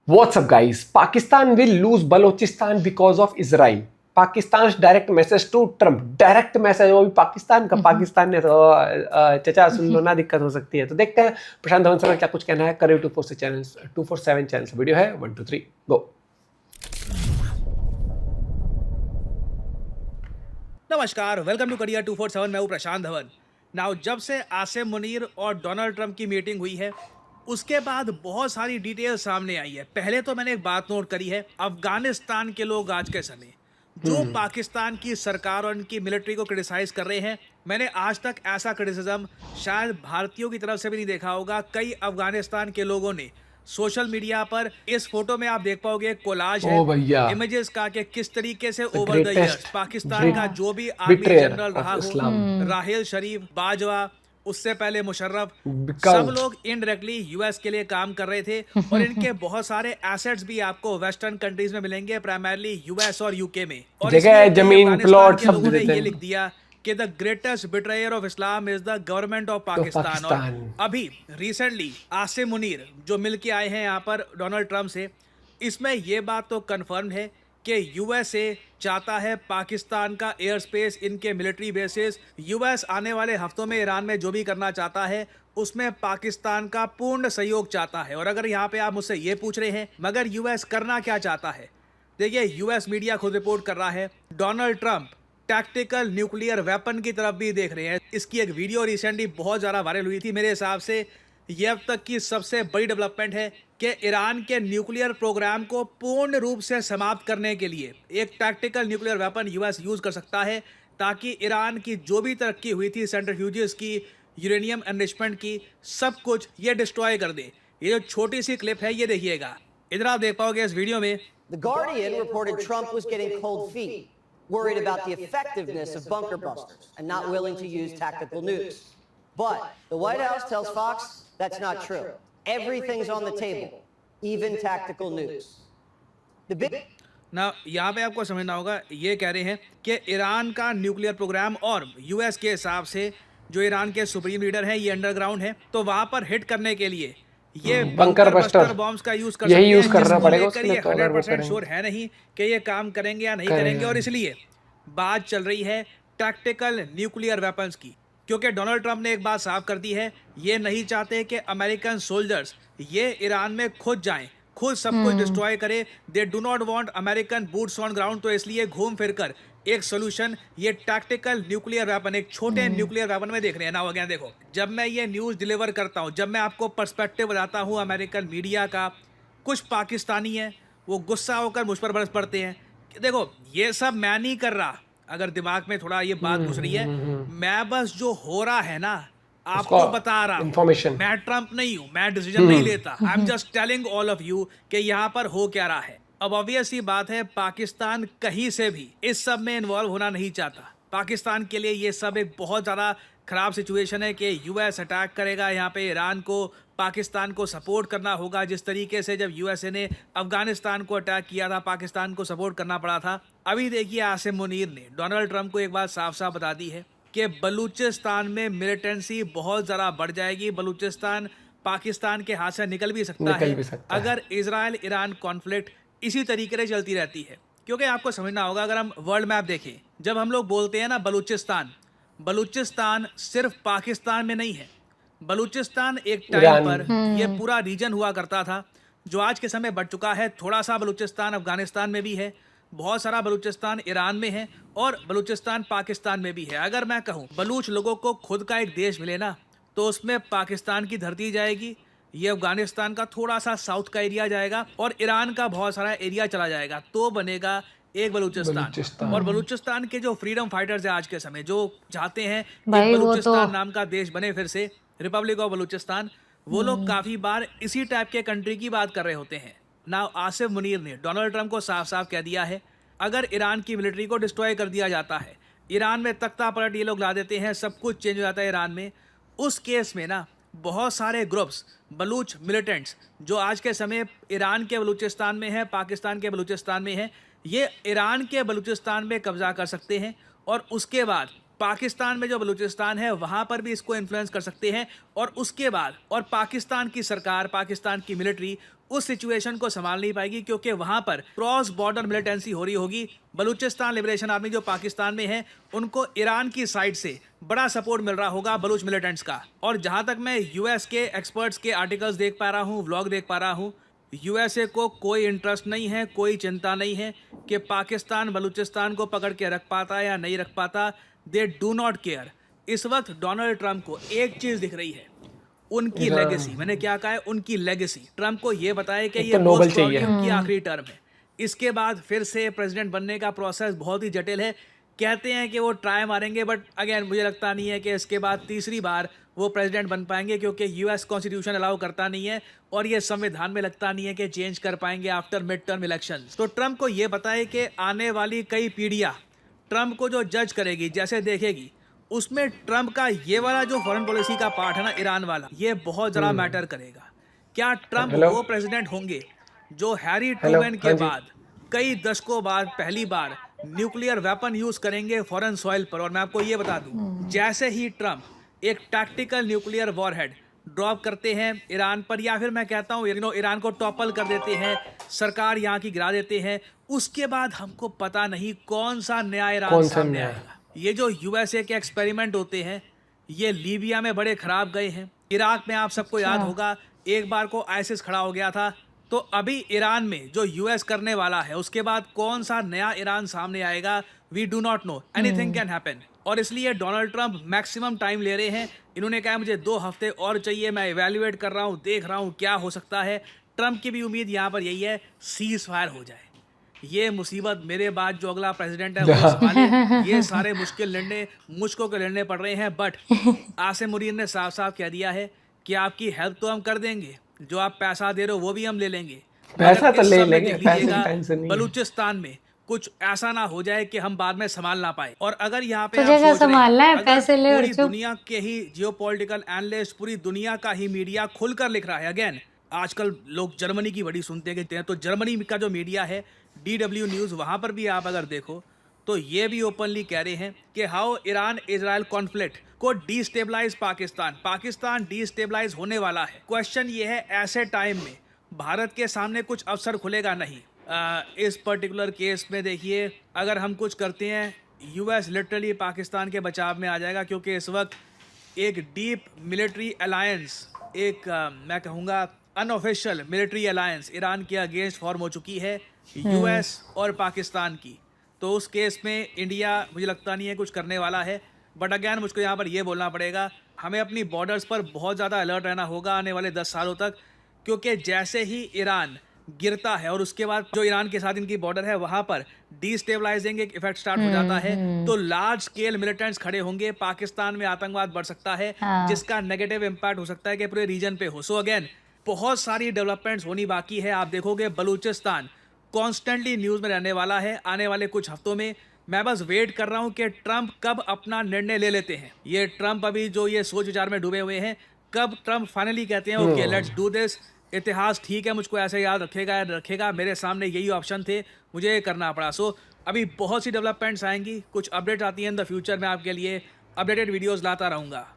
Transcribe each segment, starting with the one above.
What's up, guys? Pakistan will lose Balochistan because of Israel. Pakistan's direct message to Trump. Direct message वो भी पाकिस्तान का। पाकिस्तान ने तो चचा सुन लो ना, दिक्कत हो सकती है। तो देखते हैं प्रशांत धवन सर का क्या कुछ कहना है। करें 247 चैनल से वीडियो है 1 2 3 गो। नमस्कार, वेलकम टू करियर 247। मैं हूं प्रशांत धवन। नाउ, जब से आसिम मुनीर और डोनाल्ड ट्रंप की मीटिंग हुई है उसके बाद बहुत सारी डिटेल सामने आई है। पहले तो मैंने एक बात नोट करी है, अफगानिस्तान के लोग आज के समय जो पाकिस्तान की सरकार और उनकी मिलिट्री को क्रिटिसाइज कर रहे हैं, मैंने आज तक ऐसा क्रिटिसिज्म शायद भारतीयों की तरफ से भी नहीं देखा होगा। कई अफगानिस्तान के लोगों ने सोशल मीडिया पर, इस फोटो में आप देख पाओगे कोलाज है इमेजेस का कि किस तरीके से ओवर द इयर्स पाकिस्तान का जो भी आर्मी जनरल रहा हो, राहिल शरीफ, बाजवा, उससे पहले मुशर्रफ, सब लोग इनडायरेक्टली यूएस के लिए काम कर रहे थे। और इनके बहुत सारे एसेट्स भी आपको वेस्टर्न कंट्रीज में मिलेंगे, प्राइमरली यूएस और यूके में। और जगह, जमीन, प्लॉट सब ने ये लिख दिया कि the greatest betrayer of Islam is the government of Pakistan. और अभी रिसेंटली आसिम मुनीर जो मिल के आए हैं यहाँ पर डोनाल्ड ट्रंप से, इसमें ये बात तो कंफर्म है कि यूएसए चाहता है पाकिस्तान का एयर स्पेस, इनके मिलिट्री बेसिस। यूएस आने वाले हफ्तों में ईरान में जो भी करना चाहता है उसमें पाकिस्तान का पूर्ण सहयोग चाहता है। और अगर यहाँ पे आप मुझसे ये पूछ रहे हैं मगर यूएस करना क्या चाहता है, देखिए यूएस मीडिया खुद रिपोर्ट कर रहा है Donald Trump tactical nuclear weapon की तरफ भी देख रहे हैं। इसकी एक वीडियो रिसेंटली बहुत ज़्यादा वायरल हुई थी। मेरे हिसाब से ये अब तक की सबसे बड़ी डेवलपमेंट है कि ईरान के न्यूक्लियर प्रोग्राम को पूर्ण रूप से समाप्त करने के लिए एक tactical nuclear weapon US use कर सकता है, ताकि ईरान की जो भी तरक्की हुई थी सेंट्रीफ्यूजेस की, यूरेनियम एनरिचमेंट की, सब कुछ ये डिस्ट्रॉय कर दे। ये जो छोटी सी क्लिप है ये देखिएगा, इधर आप देख पाओगे इस वीडियो में। The Guardian reported Trump was getting cold feet, worried about the effectiveness of bunker busters and not willing to use tactical nukes. But the White House tells Fox that's not true. Everything's on the table, even tactical nukes. The big ना यहाँ पे आपको समझना होगा, ये कह रहे हैं कि ईरान का न्यूक्लियर प्रोग्राम और यूएस के हिसाब से जो ईरान के सुप्रीम लीडर हैं ये अंडरग्राउंड है, तो वहाँ पर हिट करने के लिए ये बंकर बस्टर बॉम्ब्स का यूज कर सकते हैं। यूज करना पड़ेगा। ये 100% श्योर है नहीं कि ये काम करेंगे या नहीं करेंगे, और इसलिए बात चल रही है टैक्टिकल न्यूक्लियर वेपन्स की। क्योंकि डोनाल्ड ट्रंप ने एक बात साफ कर दी है, ये नहीं चाहते कि अमेरिकन सोल्जर्स ये ईरान में खुद जाएं, खुद सब कुछ डिस्ट्रॉय करे। They do not want American boots on ground. तो इसलिए घूम फिर कर एक सोल्यूशन ये टैक्टिकल न्यूक्लियर वेपन, एक छोटे न्यूक्लियर वेपन में देख रहे हैं ना। अगेन देखो, जब मैं ये न्यूज़ डिलीवर करता हूँ, जब मैं आपको पर्सपेक्टिव बताता हूँ अमेरिकन मीडिया का, कुछ पाकिस्तानी हैं वो गुस्सा होकर मुझ पर बरस पड़ते हैं। देखो, ये सब मैं नहीं कर रहा, अगर दिमाग में थोड़ा ये बात घुस रही है, मैं बस जो हो रहा है ना आपको बता रहा हूं। मैं ट्रंप नहीं हूं, मैं डिसीजन नहीं लेता। I am just telling all of you कि यहाँ पर हो क्या रहा है। अब ऑब्वियस ही बात है, पाकिस्तान कहीं से भी इस सब में इन्वॉल्व होना नहीं चाहता। पाकिस्तान के लिए ये सब एक बहुत ज़्यादा खराब सिचुएशन है कि यूएस अटैक करेगा यहाँ पे ईरान को, पाकिस्तान को सपोर्ट करना होगा। जिस तरीके से जब यूएसए ने अफगानिस्तान को अटैक किया था, पाकिस्तान को सपोर्ट करना पड़ा था। अभी देखिए, आसिम मुनीर ने डोनाल्ड ट्रंप को एक बात साफ साफ बता दी है कि बलूचिस्तान में मिलिटेंसी बहुत ज़्यादा बढ़ जाएगी। बलूचिस्तान पाकिस्तान के हाथ से निकल भी सकता है अगर इजराइल ईरान कॉन्फ्लिक्ट इसी तरीके से चलती रहती है। क्योंकि आपको समझना होगा, अगर हम वर्ल्ड मैप देखें, जब हम लोग बोलते हैं ना बलूचिस्तान, बलूचिस्तान सिर्फ पाकिस्तान में नहीं है। बलूचिस्तान एक टाइम पर ये पूरा रीजन हुआ करता था, जो आज के समय बढ़ चुका है। थोड़ा सा बलूचिस्तान अफगानिस्तान में भी है, बहुत सारा बलूचिस्तान ईरान में है, और बलूचिस्तान पाकिस्तान में भी है। अगर मैं कहूँ बलूच लोगों को खुद का एक देश मिले ना, तो उसमें पाकिस्तान की धरती जाएगी, ये अफगानिस्तान का थोड़ा सा साउथ का एरिया जाएगा, और ईरान का बहुत सारा एरिया चला जाएगा, तो बनेगा एक बलूचिस्तान। और बलूचिस्तान के जो फ्रीडम फाइटर्स हैं आज के समय, जो चाहते हैं कि बलूचिस्तान नाम का देश बने फिर से, रिपब्लिक ऑफ बलूचिस्तान, वो लोग काफ़ी बार इसी टाइप के कंट्री की बात कर रहे होते हैं ना। आसिम मुनीर ने डोनाल्ड ट्रंप को साफ साफ कह दिया है, अगर ईरान की मिलिट्री को डिस्ट्रॉय कर दिया जाता है, ईरान में तख्ता पलट ये लोग ला देते हैं, सब कुछ चेंज हो जाता है ईरान में, उस केस में ना बहुत सारे ग्रुप्स बलूच मिलिटेंट्स जो आज के समय ईरान के बलूचिस्तान में है, पाकिस्तान के बलूचिस्तान में है, ये ईरान के बलूचिस्तान में कब्जा कर सकते हैं। और उसके बाद पाकिस्तान में जो बलूचिस्तान है वहां पर भी इसको इन्फ्लुएंस कर सकते हैं, और उसके बाद और पाकिस्तान की सरकार, पाकिस्तान की मिलिट्री उस सिचुएशन को संभाल नहीं पाएगी, क्योंकि वहां पर क्रॉस बॉर्डर मिलिटेंसी हो रही होगी। बलूचिस्तान लिबरेशन आर्मी जो पाकिस्तान में है, उनको ईरान की साइड से बड़ा सपोर्ट मिल रहा होगा बलूच मिलिटेंट्स का। और जहां तक मैं यूएस के एक्सपर्ट्स के आर्टिकल्स देख पा रहा हूं, व्लॉग देख पा रहा हूं, यूएसए को कोई इंटरेस्ट नहीं है, कोई चिंता नहीं है कि पाकिस्तान बलूचिस्तान को पकड़ के रख पाता या नहीं रख पाता। They do not care. इस वक्त डोनाल्ड ट्रंप को एक चीज दिख रही है, उनकी लेगेसी। मैंने क्या कहा है? उनकी लेगेसी। ट्रंप को ये बताया कि ये नोबल मोस्ट चाहिए। प्रॉब्ली उनकी आखिरी टर्म है। इसके बाद फिर से प्रेसिडेंट बनने का प्रोसेस बहुत ही जटिल है। कहते हैं कि वो ट्राई मारेंगे, बट अगेन मुझे लगता नहीं है कि इसके बाद तीसरी बार वो प्रेसिडेंट बन पाएंगे, क्योंकि यूएस कॉन्स्टिट्यूशन अलाउ करता नहीं है और ये संविधान में लगता नहीं है कि चेंज कर पाएंगे आफ्टर मिड टर्म इलेक्शन। तो ट्रंप को ये बताए कि आने वाली कई पीढ़ियां ट्रंप को जो जज करेगी, जैसे देखेगी, उसमें ट्रंप का ये वाला जो फॉरेन पॉलिसी का पार्ट है ना, ईरान वाला, ये बहुत ज़रा मैटर करेगा। क्या ट्रंप वो प्रेसिडेंट होंगे जो हैरी ट्रूमैन के बाद कई दशकों बाद पहली बार न्यूक्लियर वेपन यूज करेंगे फॉरेन सॉइल पर? और मैं आपको ये बता दूं, जैसे ही ट्रंप एक टैक्टिकल न्यूक्लियर वॉरहेड ड्रॉप करते हैं ईरान पर, या फिर मैं कहता हूँ ईरान को टॉपल कर देते हैं, सरकार यहाँ की गिरा देते हैं, उसके बाद हमको पता नहीं कौन सा नया ईरान सामने आएगा। ये जो यूएसए के एक्सपेरिमेंट होते हैं, ये लीबिया में बड़े खराब गए हैं। इराक में आप सबको याद होगा एक बार को आईसिस खड़ा हो गया था। तो अभी ईरान में जो यूएस करने वाला है, उसके बाद कौन सा नया ईरान सामने आएगा, we do not know, anything can happen. और इसलिए डोनाल्ड ट्रंप मैक्सिमम टाइम ले रहे हैं। इन्होंने कहा मुझे 2 हफ्ते और चाहिए, मैं इवेल्युएट कर रहा हूँ, देख रहा हूँ क्या हो सकता है। ट्रंप की भी उम्मीद यहाँ पर यही है, सीज फायर हो जाए। ये मुसीबत मेरे बाद जो अगला प्रेसिडेंट है वो संभाले। ये सारे मुश्किल निर्णय मुझको के लड़ने पड़ रहे हैं, बट आसिम मुनीर ने साफ साफ कह दिया है कि आपकी हेल्प तो हम कर देंगे, जो आप पैसा दे रहे हो वो भी हम ले लेंगे, पैसा तो ले लेंगे, बलूचिस्तान में कुछ ऐसा ना हो जाए कि हम बाद में संभाल ना पाए। और अगर यहाँ पे तुझे क्या संभालना है, पैसे ले और पूरी दुनिया के ही जियोपॉलिटिकल एनालिस्ट, पूरी दुनिया का ही मीडिया खुलकर लिख रहा है। अगेन आजकल लोग जर्मनी की बड़ी सुनते हैं, तो जर्मनी का जो मीडिया है DW न्यूज़, वहाँ पर भी आप अगर देखो तो ये भी ओपनली कह रहे हैं कि हाउ ईरान इजराइल कॉन्फ्लिक्ट को डिस्टेबलाइज पाकिस्तान डिस्टेबलाइज होने वाला है। क्वेश्चन ये है, ऐसे टाइम में भारत के सामने कुछ अवसर खुलेगा नहीं। इस पर्टिकुलर केस में देखिए, अगर हम कुछ करते हैं, यूएस लिटरली पाकिस्तान के बचाव में आ जाएगा, क्योंकि इस वक्त एक डीप मिलिट्री अलायंस, एक मैं कहूँगा अनऑफिशियल मिलिट्री अलायंस ईरान के अगेंस्ट फॉर्म हो चुकी है, यूएस और पाकिस्तान की। तो उस केस में इंडिया मुझे लगता नहीं है कुछ करने वाला है। बट अगैन मुझको यहाँ पर ये बोलना पड़ेगा, हमें अपनी बॉर्डर्स पर बहुत ज़्यादा अलर्ट रहना होगा आने वाले 10 सालों तक, क्योंकि जैसे ही ईरान गिरता है और उसके बाद जो ईरान के साथ इनकी बॉर्डर है वहाँ पर डिस्टेबलाइजिंग एक इफेक्ट स्टार्ट हो जाता है, तो लार्ज स्केल मिलिटेंट्स खड़े होंगे, पाकिस्तान में आतंकवाद बढ़ सकता है, जिसका नेगेटिव इम्पैक्ट हो सकता है कि पूरे रीजन पे हो। सो अगेन बहुत सारी डेवलपमेंट्स होनी बाकी है। आप देखोगे बलूचिस्तान कॉन्स्टेंटली न्यूज़ में रहने वाला है आने वाले कुछ हफ्तों में। मैं बस वेट कर रहा हूं कि ट्रंप कब अपना निर्णय ले लेते हैं। ये ट्रंप अभी जो ये सोच विचार में डूबे हुए हैं, कब ट्रंप फाइनली कहते हैं ओके लेट्स डू दिस। इतिहास ठीक है, मुझको ऐसे याद रखेगा, मेरे सामने यही ऑप्शन थे, मुझे करना पड़ा। सो अभी बहुत सी डेवलपमेंट्स आएंगी, कुछ अपडेट आती हैं इन द फ्यूचर, मैं आपके लिए अपडेटेड वीडियोस लाता रहूँगा।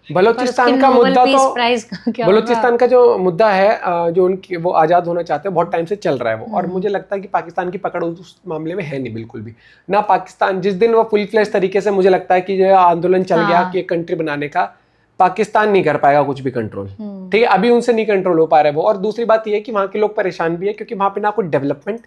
बलूचिस्तान का मुद्दा तो बलूचिस्तान का जो मुद्दा है, जो उनकी वो आज़ाद होना चाहते हैं, बहुत टाइम से चल रहा है वो। और मुझे लगता है कि पाकिस्तान की पकड़ उस मामले में है नहीं बिल्कुल भी ना। पाकिस्तान जिस दिन वो फुल फ्लैश तरीके से, मुझे लगता है कि जो आंदोलन चल गया कि कंट्री बनाने का, पाकिस्तान नहीं कर पाएगा कुछ भी कंट्रोल। ठीक है, अभी उनसे नहीं कंट्रोल हो पा रहे वो। और दूसरी बात ये है कि वहाँ के लोग परेशान भी है, क्योंकि वहाँ पे ना कुछ डेवलपमेंट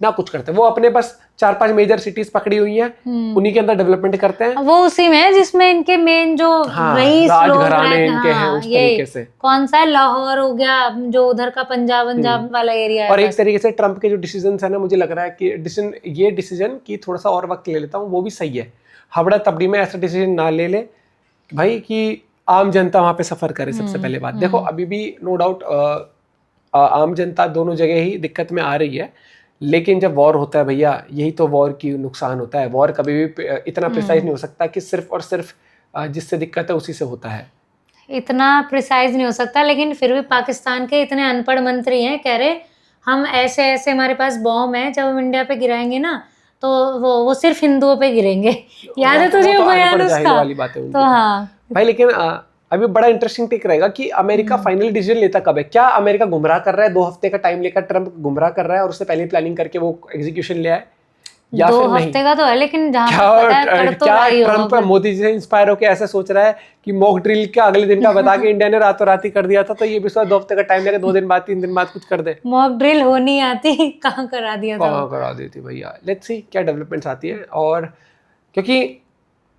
ना कुछ करते हैं। वो अपने बस 4-5 मेजर सिटीज पकड़ी हुई हैं, उन्हीं के अंदर डेवलपमेंट करते हैं। वो उसी में जिसमें इनके मेन जो रईस लोग घराने इनके हैं, उस तरीके से। कौन सा है, लाहौर हो गया, जो उधर का पंजाब वाला एरिया है। और एक तरीके से ट्रंप के जो डिसीजंस है ना, मुझे लग रहा है कि ये डिसीजन की थोड़ा सा और वक्त ले लेता हूँ, वो भी सही है। हबड़ा तबड़ी में ऐसा डिसीजन ना ले ले भाई कि आम जनता वहाँ पे सफर करे। सबसे पहले बात देखो, अभी भी नो डाउट आम जनता दोनों जगह ही दिक्कत में आ रही है, लेकिन जब वॉर होता है भैया, यही तो वॉर की नुकसान होता है। वॉर कभी भी इतना प्रिसाइज नहीं हो सकता कि सिर्फ और सिर्फ जिससे दिक्कत है उसी से होता है। इतना प्रिसाइज नहीं हो सकता, लेकिन फिर भी पाकिस्तान के इतने अनपढ़ मंत्री हैं, कह रहे हम ऐसे हमारे पास बॉम्ब है, जब हम इंडिया पे गिराएंगे ना तो वो सिर्फ हिंदुओं पे गिरेंगे। याद है तुझे वो वो तो बयान अनपढ़ जाहिल उसका? वाली बात है उनकी। तो हाँ, भाई लेकिन अभी बड़ा इंटरेस्टिंग टिक रहेगा कि अमेरिका फाइनल डिसीजन लेता कब है। क्या अमेरिका गुमराह कर रहा है, 2 हफ्ते का टाइम लेकर ट्रम्प गुमराह कर रहा है और उससे पहले प्लानिंग करके वो एग्जीक्यूशन ले आए, या 2 फिर नहीं? हफ्ते का तो है, लेकिन जहाँ क्या तक पता है कर तो क्या रहा ही होगा ट्रम्प पर। मोदी जी से इंस्पायर होकर ऐसा सोच रहा है कि मॉक ड्रिल का अगले दिन का बता के इंडिया ने रातों रात ही कर दिया था, तो ये भी 2 हफ्ते का टाइम लेकर 2 दिन बाद 3 दिन बाद कुछ कर दे। मॉक ड्रिल हो नहीं आती, कहाँ करा दिया था कहाँ करा देती भैया। लेट्स सी क्या डेवलपमेंट्स आती है। और क्योंकि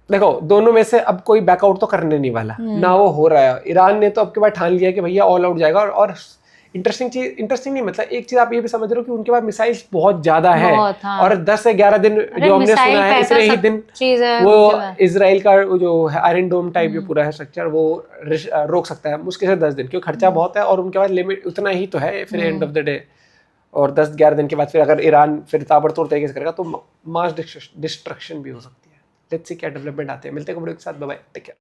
देखो दोनों में से अब कोई बैकआउट तो करने नहीं वाला ना, वो हो रहा है। ईरान ने तो अब के बाद ठान लिया कि भैया ऑल आउट जाएगा। और इंटरेस्टिंग नहीं, मतलब एक चीज आप ये भी समझ रहे हो कि उनके पास मिसाइल्स बहुत ज्यादा है। बहुत, हाँ। और 10 से 11 दिन जो हमने मिसाइल सुना है, पैसा इतने ही सब दिन चीज है वो उनके पास। इसराइल का वो जो आयरन डोम टाइप जो पूरा है स्ट्रक्चर, वो रोक सकता है मुश्किल से 10 दिन, क्योंकि खर्चा बहुत है और उनके पास लिमिट उतना ही तो है फिर एंड ऑफ द डे। और 10-11 दिन के बाद फिर अगर ईरान फिर ताबड़तोड़ तरीके से करेगा तो मास डिस्ट्रक्शन भी हो सकती है। लेट्स सी क्या डेवलपमेंट आते हैं। मिलते हैं कपड़ों के साथ, बाय बाय, टेक केयर।